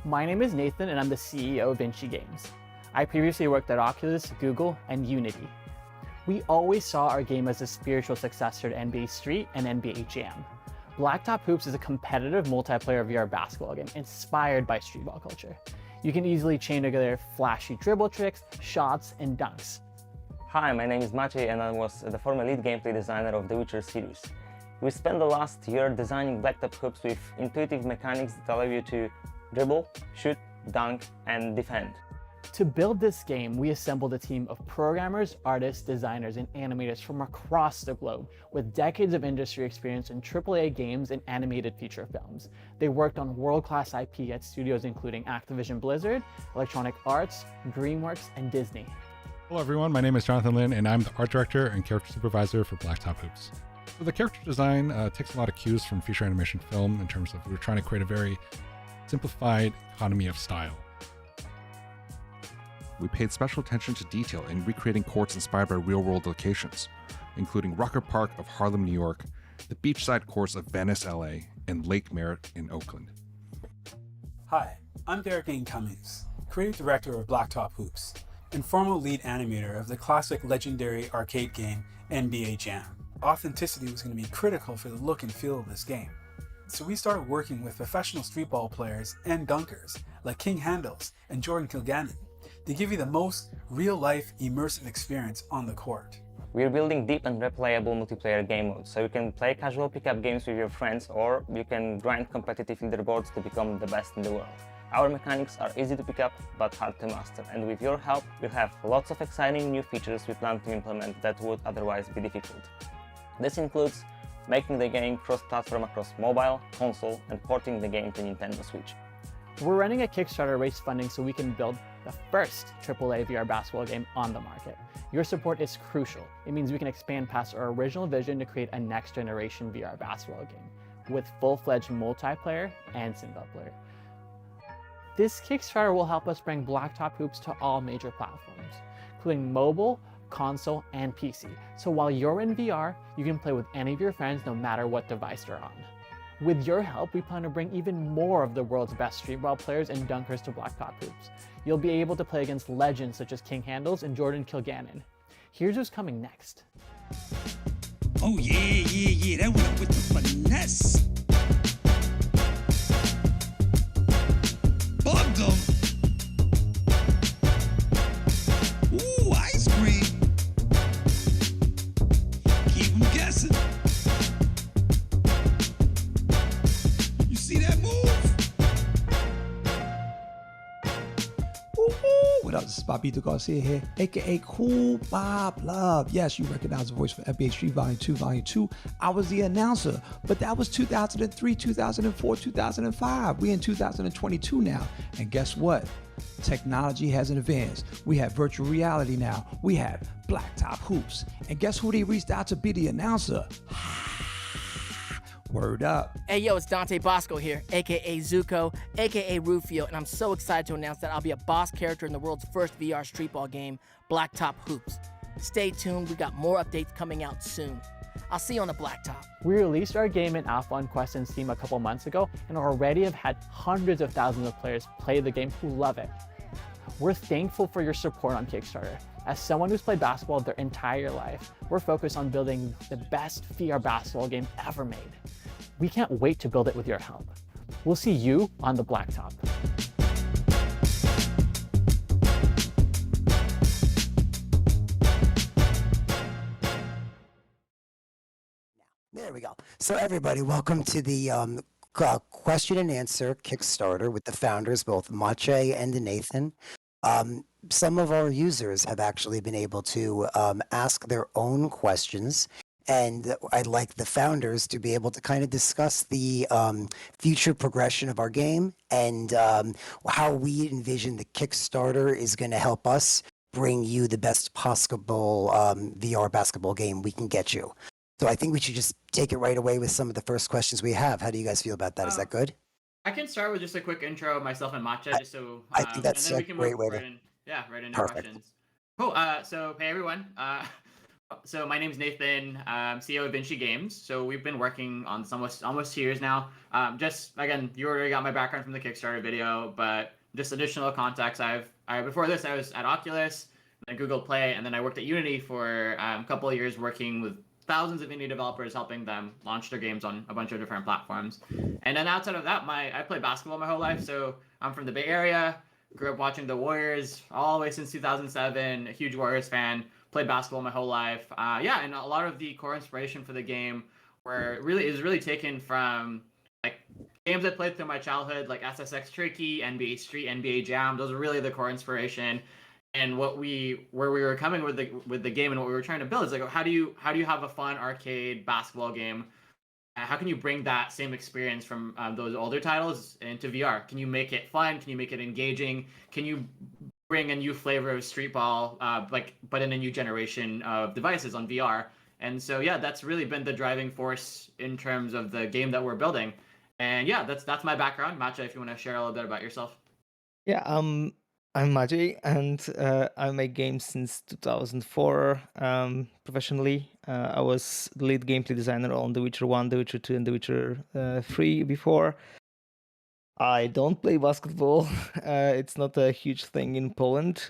My name is Nathan and I'm the CEO of Vinci Games. I previously worked at Oculus, Google, and Unity. We always saw our game as a spiritual successor to NBA Street and NBA Jam. Blacktop Hoops is a competitive multiplayer VR basketball game inspired by streetball culture. You can easily chain together flashy dribble tricks, shots, and dunks. Hi, my name is Maciej and I was the former lead gameplay designer of the Witcher series. We spent the last year designing Blacktop Hoops with intuitive mechanics that allow you to dribble, shoot, dunk, and defend. To build this game, we assembled a team of programmers, artists, designers, and animators from across the globe with decades of industry experience in AAA games and animated feature films. They worked on world-class IP at studios including Activision Blizzard, Electronic Arts, DreamWorks, and Disney. Hello everyone, my name is Jonathan Lin and I'm the art director and character supervisor for Blacktop Hoops. So the character design takes a lot of cues from feature animation film in terms of we're trying to create a very simplified economy of style. We paid special attention to detail in recreating courts inspired by real-world locations, including Rucker Park of Harlem, New York, the beachside courts of Venice, LA, and Lake Merritt in Oakland. Hi, I'm Derek Ain Cummings, creative director of Blacktop Hoops, and former lead animator of the classic legendary arcade game NBA Jam. Authenticity was going to be critical for the look and feel of this game. So we started working with professional streetball players and dunkers like King Handels and Jordan Kilgannon to give you the most real-life immersive experience on the court. We're building deep and replayable multiplayer game modes, so you can play casual pickup games with your friends or you can grind competitive leaderboards to become the best in the world. Our mechanics are easy to pick up but hard to master, and with your help we'll have lots of exciting new features we plan to implement that would otherwise be difficult. This includes making the game cross-platform across mobile, console, and porting the game to Nintendo Switch. We're running a Kickstarter raise funding so we can build the first AAA VR basketball game on the market. Your support is crucial. It means we can expand past our original vision to create a next-generation VR basketball game with full-fledged multiplayer and single-player. This Kickstarter will help us bring Blacktop Hoops to all major platforms, including mobile, console, and PC. So while you're in VR, you can play with any of your friends no matter what device they're on. With your help, we plan to bring even more of the world's best streetball players and dunkers to Blacktop Hoops. You'll be able to play against legends such as King Handels and Jordan Kilgannon. Here's who's coming next. Oh yeah, that went up with the finesse. Bugged them. Ooh, ice cream. Keep them guessing. You see that move? What up, this is Bobito Garcia here, aka Cool Bob Love. Yes, you recognize the voice from NBA Street Volume 2, Volume 2. I was the announcer, but that was 2003, 2004, 2005. We in 2022 now, and guess what? Technology hasn't advanced. We have virtual reality now. We have Blacktop Hoops. And guess who they reached out to be the announcer? Word up. Hey yo, it's Dante Bosco here, aka Zuko, aka Rufio, and I'm so excited to announce that I'll be a boss character in the world's first VR streetball game, Blacktop Hoops. Stay tuned, we got more updates coming out soon. I'll see you on the Blacktop. We released our game in Alpha on Quest and Steam a couple months ago and already have had hundreds of thousands of players play the game who love it. We're thankful for your support on Kickstarter. As someone who's played basketball their entire life, we're focused on building the best VR basketball game ever made. We can't wait to build it with your help. We'll see you on the Blacktop. There we go. So everybody, welcome to the question and answer Kickstarter with the founders, both Maciej and Nathan. Some of our users have actually been able to ask their own questions, and I'd like the founders to be able to kind of discuss the future progression of our game and how we envision the Kickstarter is going to help us bring you the best possible VR basketball game we can get you. So I think we should just take it right away with some of the first questions we have. How do you guys feel about that? Is that good? I can start with just a quick intro of myself and Maciej, just so I think that's and then a we can great move way to. right in, right into Perfect. questions. Cool. So hey everyone. So my name's Nathan, CEO of Vinci Games. So we've been working on this almost 2 years now. Just again, you already got my background from the Kickstarter video, but just additional context. Before this I was at Oculus, then Google Play, and then I worked at Unity for a couple of years working with thousands of indie developers, helping them launch their games on a bunch of different platforms. And then outside of that, I played basketball my whole life. So I'm from the Bay Area, grew up watching the Warriors all the way since 2007, a huge Warriors fan. Played basketball my whole life. And a lot of the core inspiration for the game is really taken from like games I played through my childhood, like SSX Tricky, NBA Street, NBA Jam. Those are really the core inspiration. And where we were coming with the game and what we were trying to build is like, how do you have a fun arcade basketball game? How can you bring that same experience from those older titles into VR? Can you make it fun? Can you make it engaging? Can you bring a new flavor of street ball, but in a new generation of devices on VR? And so that's really been the driving force in terms of the game that we're building. And that's my background. Matcha, if you want to share a little bit about yourself. Yeah, I'm Maciej, and I make games since 2004 professionally. I was the lead gameplay designer on The Witcher 1, The Witcher 2, and The Witcher 3 before. I don't play basketball. It's not a huge thing in Poland,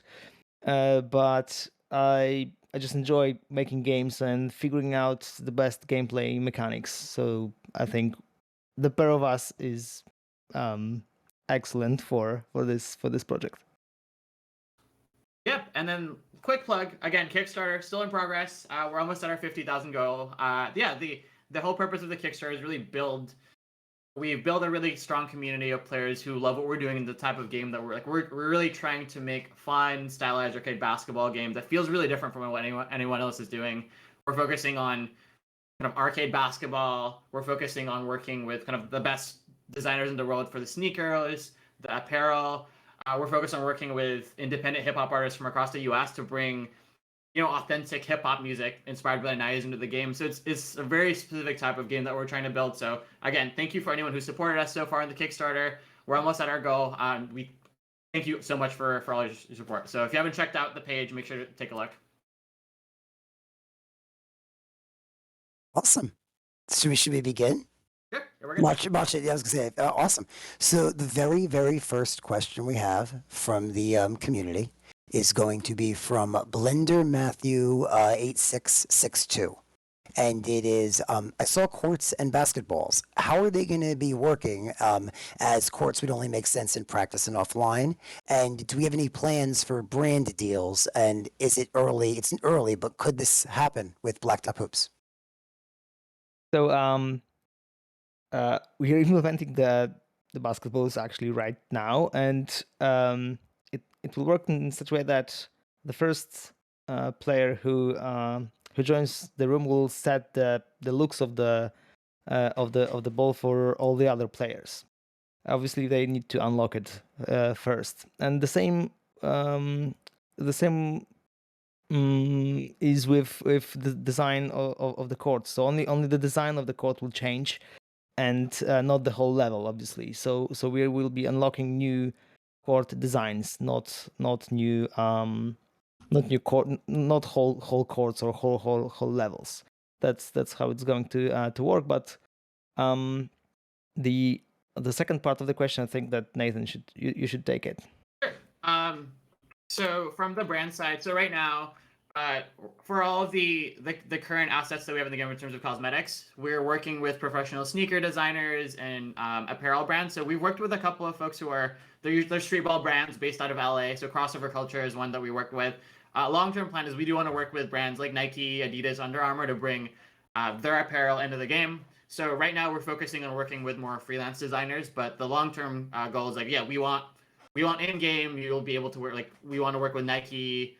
but I just enjoy making games and figuring out the best gameplay mechanics. So I think the pair of us is excellent for this project. Yep, and then quick plug again, Kickstarter still in progress. We're almost at our 50,000 goal. The whole purpose of the Kickstarter is really we've built a really strong community of players who love what we're doing and the type of game that we're really trying to make fun, stylized arcade basketball game that feels really different from what anyone else is doing. We're focusing on kind of arcade basketball. We're focusing on working with kind of the best designers in the world for the sneakers, the apparel. We're focused on working with independent hip hop artists from across the U.S. to bring, authentic hip hop music inspired by the 90s into the game. So it's a very specific type of game that we're trying to build. So again, thank you for anyone who supported us so far in the Kickstarter. We're almost at our goal. We thank you so much for all your support. So if you haven't checked out the page, make sure to take a look. Awesome. Should we begin? Sure. We're good. Watch it. Yeah, I was gonna say, awesome. So the very, very first question we have from the community is going to be from Blender Matthew 8662, and it is I saw courts and basketballs. How are they going to be working? As courts would only make sense in practice and offline. And do we have any plans for brand deals? And is it early? It's early, but could this happen with Blacktop Hoops? So we are implementing the basketballs actually right now, and it will work in such a way that the first player who joins the room will set the looks of the ball for all the other players. Obviously, they need to unlock it first, and the same is with the design of the court. So only the design of the court will change, and not the whole level, obviously. So we will be unlocking new court designs, not new court, not whole courts or whole levels. That's how it's going to work. But the second part of the question, I think that Nathan you should take it. Sure. So from the brand side, so right now, for all of the current assets that we have in the game in terms of cosmetics, we're working with professional sneaker designers and apparel brands. So we've worked with a couple of folks who are they're street ball brands based out of LA. So Crossover Culture is one that we worked with. Long-term plan is we do want to work with brands like Nike, Adidas, Under Armour to bring their apparel into the game. So right now we're focusing on working with more freelance designers, but the long-term goal is we want in-game, you'll be able to work, we want to work with Nike,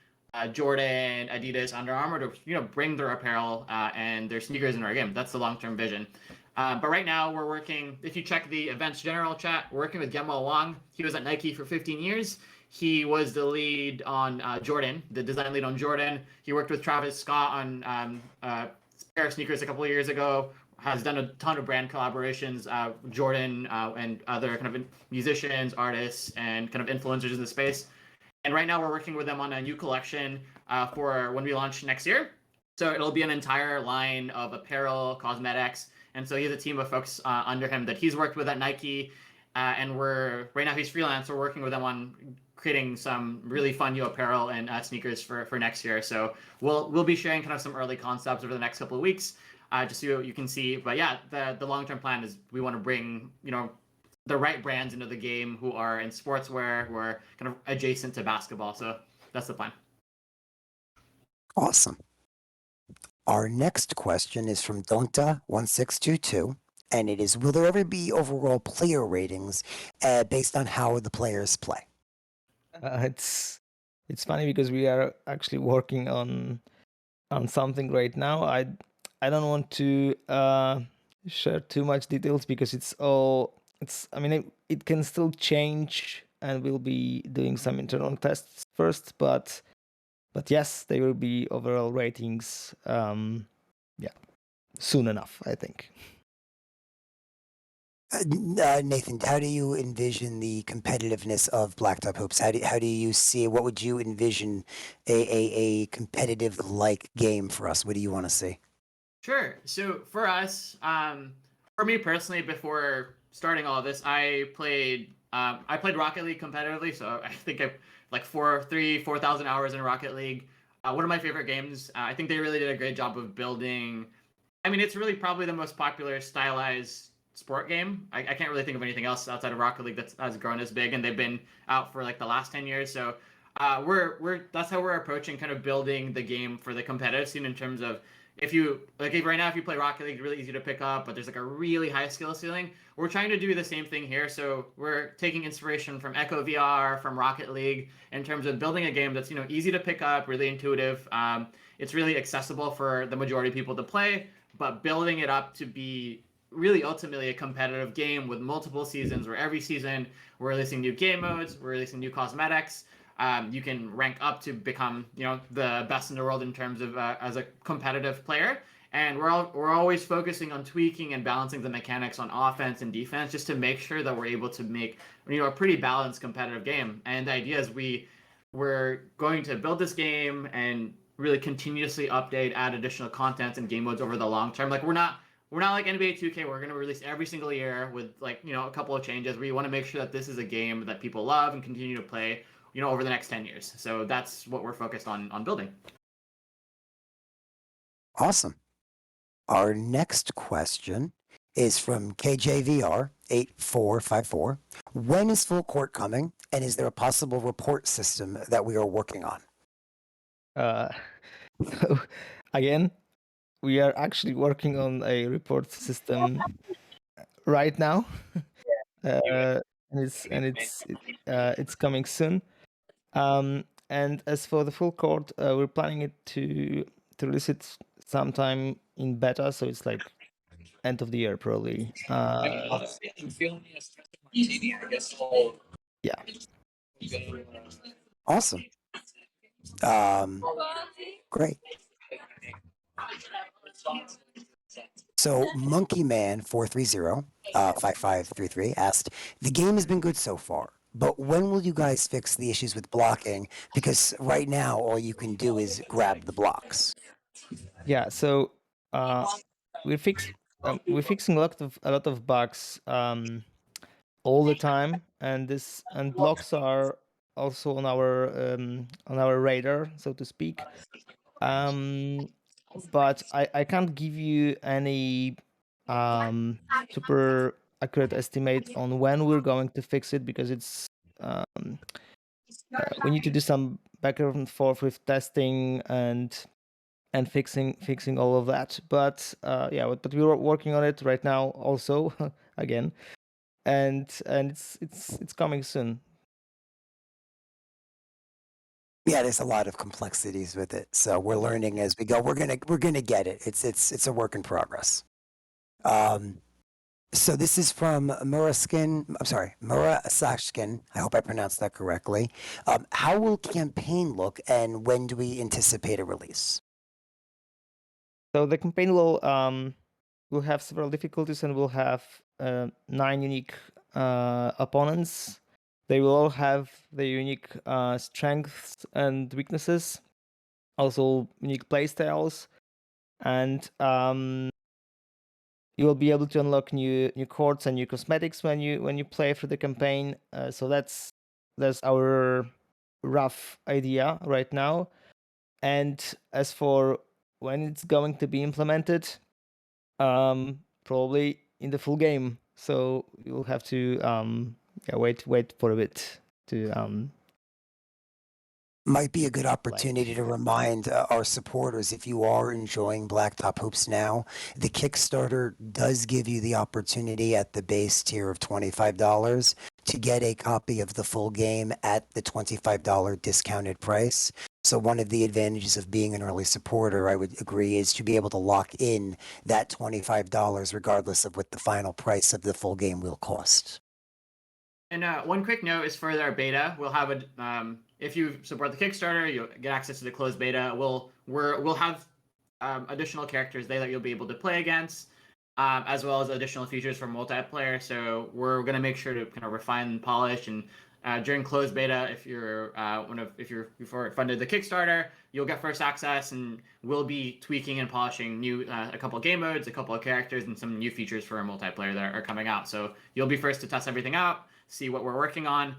Jordan, Adidas, Under Armour to bring their apparel and their sneakers in our game. That's the long-term vision. But right now we're working, if you check the events general chat, we're working with Gemma Wang. He was at Nike for 15 years. He was the lead on Jordan, the design lead on Jordan. He worked with Travis Scott on pair of sneakers a couple of years ago. Has done a ton of brand collaborations, Jordan and other kind of musicians, artists, and kind of influencers in the space. And right now we're working with them on a new collection for when we launch next year. So it'll be an entire line of apparel, cosmetics, and so he has a team of folks under him that he's worked with at Nike, and right now he's freelance. We're working with them on creating some really fun new apparel and sneakers for next year. So we'll be sharing kind of some early concepts over the next couple of weeks, just so you can see. But yeah, the long-term plan is we want to bring the right brands into the game who are in sportswear, who are kind of adjacent to basketball. So that's the plan. Awesome. Our next question is from Donta1622, and it is, will there ever be overall player ratings based on how the players play? It's funny because we are actually working on something right now. I don't want to share too much details because it can still change, and we'll be doing some internal tests first, but yes, there will be overall ratings soon enough, I think. Nathan, how do you envision the competitiveness of Blacktop Hoops? How do you see, what would you envision a competitive like game for us? What do you want to see? Sure. So for us, for me personally, before starting all of this, I played Rocket League competitively. So I think I've like 4,000 hours in Rocket League. One of my favorite games. I think they really did a great job of building. I mean, it's really probably the most popular stylized sport game. I can't really think of anything else outside of Rocket League that has grown as big, and they've been out for like the last 10 years. So that's how we're approaching kind of building the game for the competitive scene in terms of if right now if you play Rocket League, it's really easy to pick up, but there's like a really high skill ceiling. We're trying to do the same thing here. So we're taking inspiration from Echo VR, from Rocket League, in terms of building a game that's easy to pick up, really intuitive. It's really accessible for the majority of people to play, but building it up to be really ultimately a competitive game with multiple seasons, where every season we're releasing new game modes, we're releasing new cosmetics. You can rank up to become the best in the world in terms of as a competitive player. And we're always focusing on tweaking and balancing the mechanics on offense and defense, just to make sure that we're able to make a pretty balanced competitive game. And the idea is we're going to build this game and really continuously update, add additional content and game modes over the long term. Like we're not like NBA 2K. We're going to release every single year with a couple of changes. We want to make sure that this is a game that people love and continue to play over the next 10 years. So that's what we're focused on building. Awesome. Our next question is from KJVR8454. When is Full Court coming, and is there a possible report system that we are working on? Again, we are actually working on a report system right now, and it's coming soon. And as for the Full Court, we're planning it to release it sometime in beta, so it's like end of the year probably. Yeah. Awesome. Great. So Monkey Man 430 5533 asked, the game has been good so far, but when will you guys fix the issues with blocking? Because right now all you can do is grab the blocks. Yeah, so we're fixing a lot of bugs all the time, and blocks are also on our radar, so to speak. But I can't give you any super accurate estimate on when we're going to fix it, because it's we need to do some back and forth with testing and fixing all of that. But but we're working on it right now also again, and it's coming soon. Yeah, there's a lot of complexities with it, so we're learning as we go. We're gonna get it. It's a work in progress. So this is from Muraskin. I'm sorry, Murasashkin. I hope I pronounced that correctly. How will campaign look, and when do we anticipate a release? So the campaign will have several difficulties, and will have 9 unique opponents. They will all have their unique strengths and weaknesses, also unique playstyles. and you will be able to unlock new courts and new cosmetics when you play through the campaign. So that's our rough idea right now. And as for when it's going to be implemented, probably in the full game. So you'll have to wait for a bit to Might be a good opportunity to remind our supporters, if you are enjoying Blacktop Hoops now, the Kickstarter does give you the opportunity at the base tier of $25 to get a copy of the full game at the $25 discounted price. So one of the advantages of being an early supporter, I would agree, is to be able to lock in that $25 regardless of what the final price of the full game will cost. And one quick note is for our beta, we'll have if you support the Kickstarter, you'll get access to the closed beta. We'll have additional characters there that you'll be able to play against, as well as additional features for multiplayer. So we're gonna make sure to kind of refine and polish. And during closed beta, if you're funded the Kickstarter, you'll get first access, and we'll be tweaking and polishing a couple of game modes, a couple of characters, and some new features for our multiplayer that are coming out. So you'll be first to test everything out, see what we're working on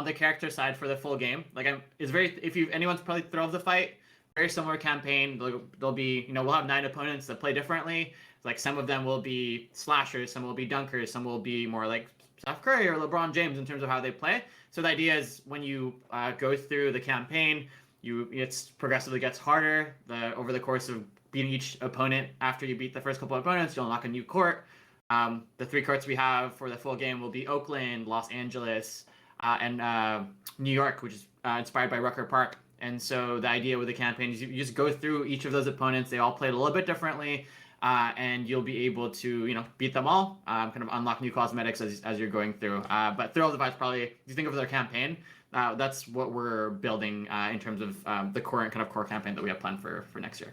the character side for the full game. Anyone's probably thrilled the fight, very similar campaign. There'll be, we'll have 9 opponents that play differently. Like some of them will be slashers, some will be dunkers, some will be more like Steph Curry or LeBron James in terms of how they play. So the idea is when you go through the campaign, it progressively gets harder over the course of beating each opponent. After you beat the first couple of opponents, you'll unlock a new court. The 3 courts we have for the full game will be Oakland, Los Angeles, and New York, which is inspired by Rucker Park. And so the idea with the campaign is you just go through each of those opponents. They all played a little bit differently, and you'll be able to beat them all, kind of unlock new cosmetics as you're going through. But Thrill of the Vibes, probably, if you think of their campaign, that's what we're building in terms of the current kind of core campaign that we have planned for next year.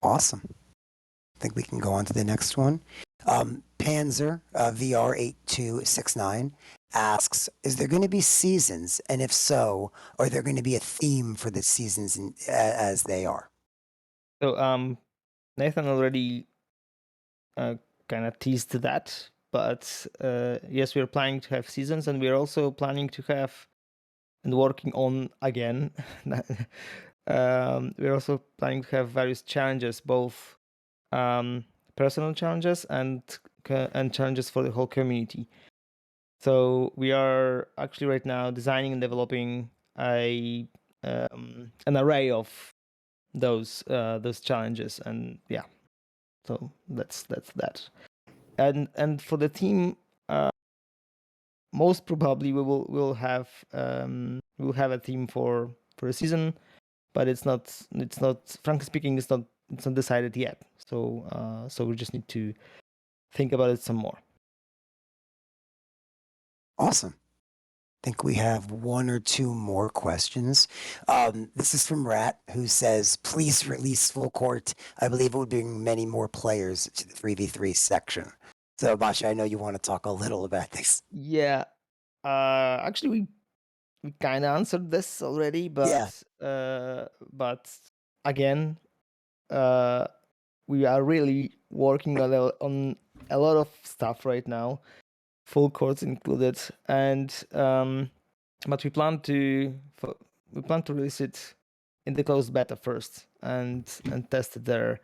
Awesome. I think we can go on to the next one. Panzer VR8269 asks, is there going to be seasons? And if so, are there going to be a theme for the seasons as they are? So Nathan already kind of teased that, but yes, we're planning to have seasons, and we're also planning to have and working on again. We're also planning to have various challenges, both personal challenges and challenges for the whole community. So we are actually right now designing and developing an array of those challenges, and yeah, so that's that. And for the team, most probably we'll have a theme for a season, but it's not frankly speaking, it's not decided yet. So we just need to think about it some more. Awesome. I think we have 1 or 2 more questions. This is from Rat, who says, please release full court. I believe it would bring many more players to the 3v3 section. So, Basha, I know you want to talk a little about this. Yeah. Actually, we kind of answered this already, but but again, we are really working on a lot of stuff right now, full courts included, and but we plan to release it in the closed beta first and test it there,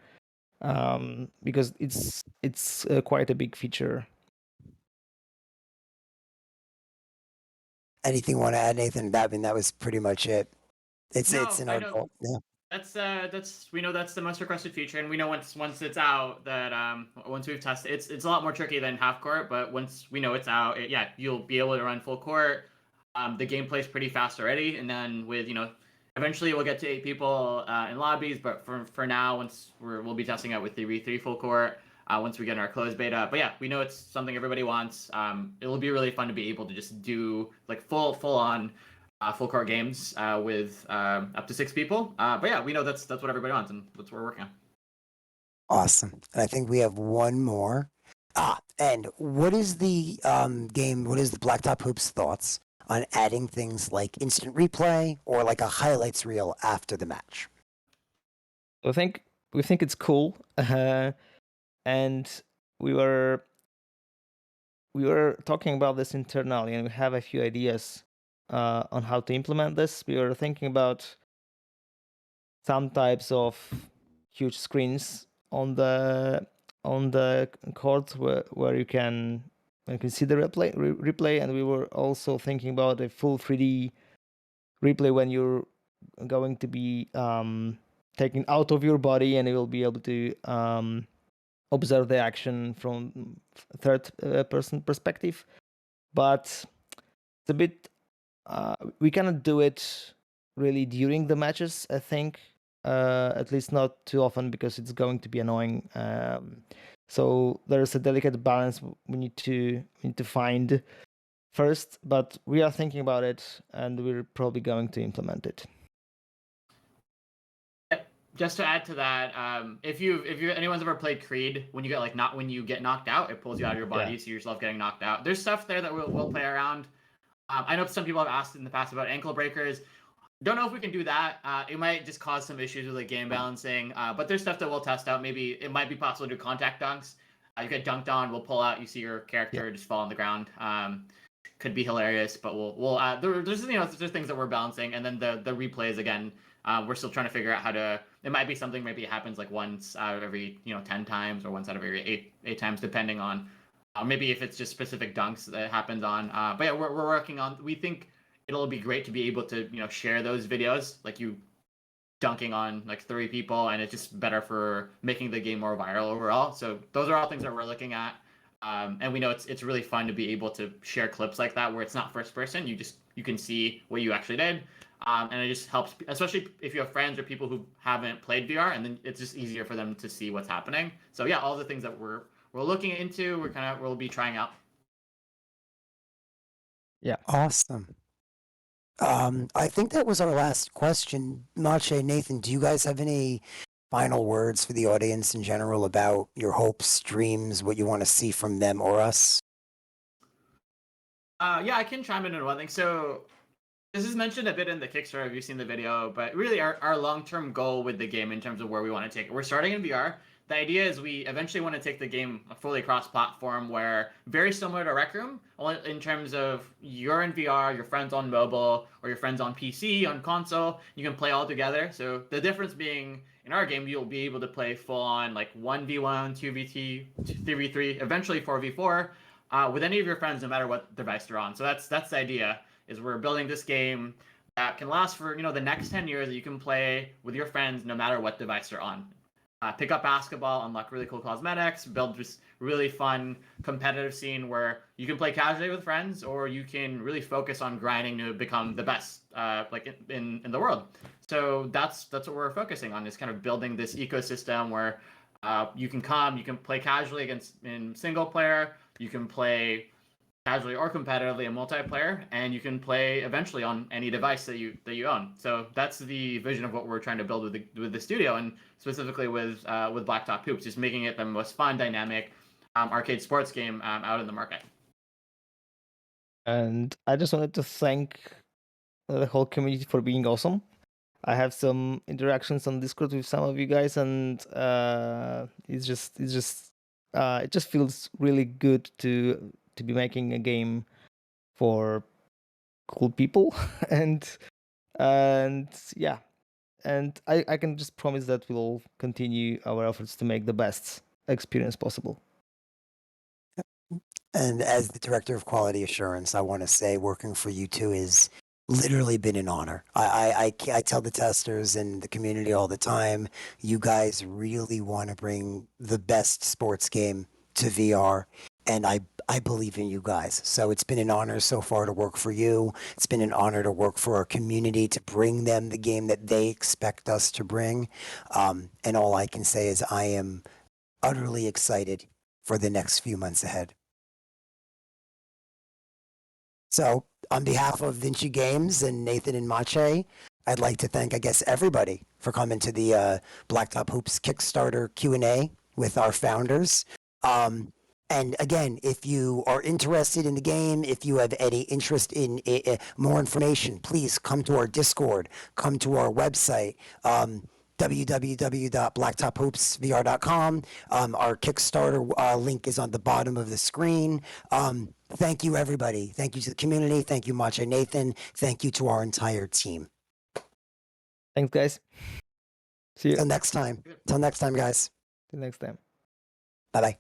because it's quite a big feature. Anything you want to add, Nathan? That was pretty much it. It's in our goal. Yeah. We know that's the most requested feature, and we know once it's out that once we've tested, it's a lot more tricky than half court, but once we know it's out, you'll be able to run full court. The gameplay's pretty fast already, and then with eventually we'll get to 8 people in lobbies, but for now, once we'll be testing out with 3v3 full court. Once we get in our closed beta, but yeah, we know it's something everybody wants. It'll be really fun to be able to just do like full on full court games with up to 6 people. But yeah, we know that's what everybody wants, and that's what we're working on. Awesome. And I think we have 1 more. And what is the Blacktop Hoops thoughts on adding things like instant replay or like a highlights reel after the match? I think we think it's cool, and we were talking about this internally, and we have a few ideas on how to implement this. We were thinking about some types of huge screens on the court where you can see the replay, and we were also thinking about a full 3D replay when you're going to be taken out of your body, and you will be able to observe the action from third person perspective. But it's a bit we cannot do it really during the matches, I think, at least not too often, because it's going to be annoying. So there's a delicate balance we need to find first, but we are thinking about it, and we're probably going to implement it. Just to add to that, if anyone's ever played Creed, when you get knocked out, it pulls you out of your body, you see yourself getting knocked out. There's stuff there that we'll play around. I know some people have asked in the past about ankle breakers. Don't know if we can do that. It might just cause some issues with like game balancing. But there's stuff that we'll test out. Maybe it might be possible to do contact dunks. You get dunked on, we'll pull out. You see your character just fall on the ground. Could be hilarious, but we'll there's there's things that we're balancing, and then the replays again. We're still trying to figure out how to. It might be something. Maybe it happens like once out of every 10 times, or once out of every eight times, depending on. Maybe if it's just specific dunks that it happens on. But yeah, we're working on. We think it'll be great to be able to share those videos, like you dunking on like 3 people, and it's just better for making the game more viral overall. So those are all things that we're looking at. And we know it's really fun to be able to share clips like that where it's not first person. You can see what you actually did. And it just helps, especially if you have friends or people who haven't played VR, and then it's just easier for them to see what's happening. So yeah, all the things that we're looking into, we'll be trying out. Yeah. Awesome. I think that was our last question. Mache, Nathan, do you guys have any final words for the audience in general about your hopes, dreams, what you want to see from them or us? Yeah, I can chime in on one thing. So this is mentioned a bit in the Kickstarter if you've seen the video, but really our long-term goal with the game in terms of where we want to take it. We're starting in VR. The idea is we eventually want to take the game fully cross-platform, where very similar to Rec Room, only in terms of you're in VR, your friends on mobile, or your friends on PC, on console, you can play all together. So the difference being, in our game, you'll be able to play full-on like 1v1, 2v2, 3v3, eventually 4v4, with any of your friends, no matter what device they're on. So that's the idea, is we're building this game that can last for the next 10 years, that you can play with your friends no matter what device they're on. Pick up basketball, unlock really cool cosmetics, build just really fun competitive scene where you can play casually with friends, or you can really focus on grinding to become the best in the world. So that's what we're focusing on, is kind of building this ecosystem where you can play casually in single player, you can play casually or competitively in multiplayer, and you can play eventually on any device that you own. So that's the vision of what we're trying to build with the studio, and specifically with Blacktop Hoops, just making it the most fun, dynamic arcade sports game out in the market. And I just wanted to thank the whole community for being awesome. I have some interactions on Discord with some of you guys, and it just feels really good to be making a game for cool people. and yeah, and I can just promise that we'll continue our efforts to make the best experience possible. And as the director of quality assurance, I want to say working for you two has literally been an honor. I tell the testers and the community all the time, you guys really want to bring the best sports game to VR, and I believe in you guys. So it's been an honor so far to work for you. It's been an honor to work for our community, to bring them the game that they expect us to bring. And all I can say is I am utterly excited for the next few months ahead. So on behalf of Vinci Games and Nathan and Mache, I'd like to thank, I guess, everybody for coming to the Blacktop Hoops Kickstarter Q&A with our founders. And again, if you are interested in the game, if you have any interest in more information, please come to our Discord, come to our website. www.blacktophoopsvr.com. Our Kickstarter link is on the bottom of the screen. Thank you, everybody. Thank you to the community. Thank you, Macha Nathan. Thank you to our entire team. Thanks, guys. See you. Till next time. Till next time, guys. Till next time. Bye-bye.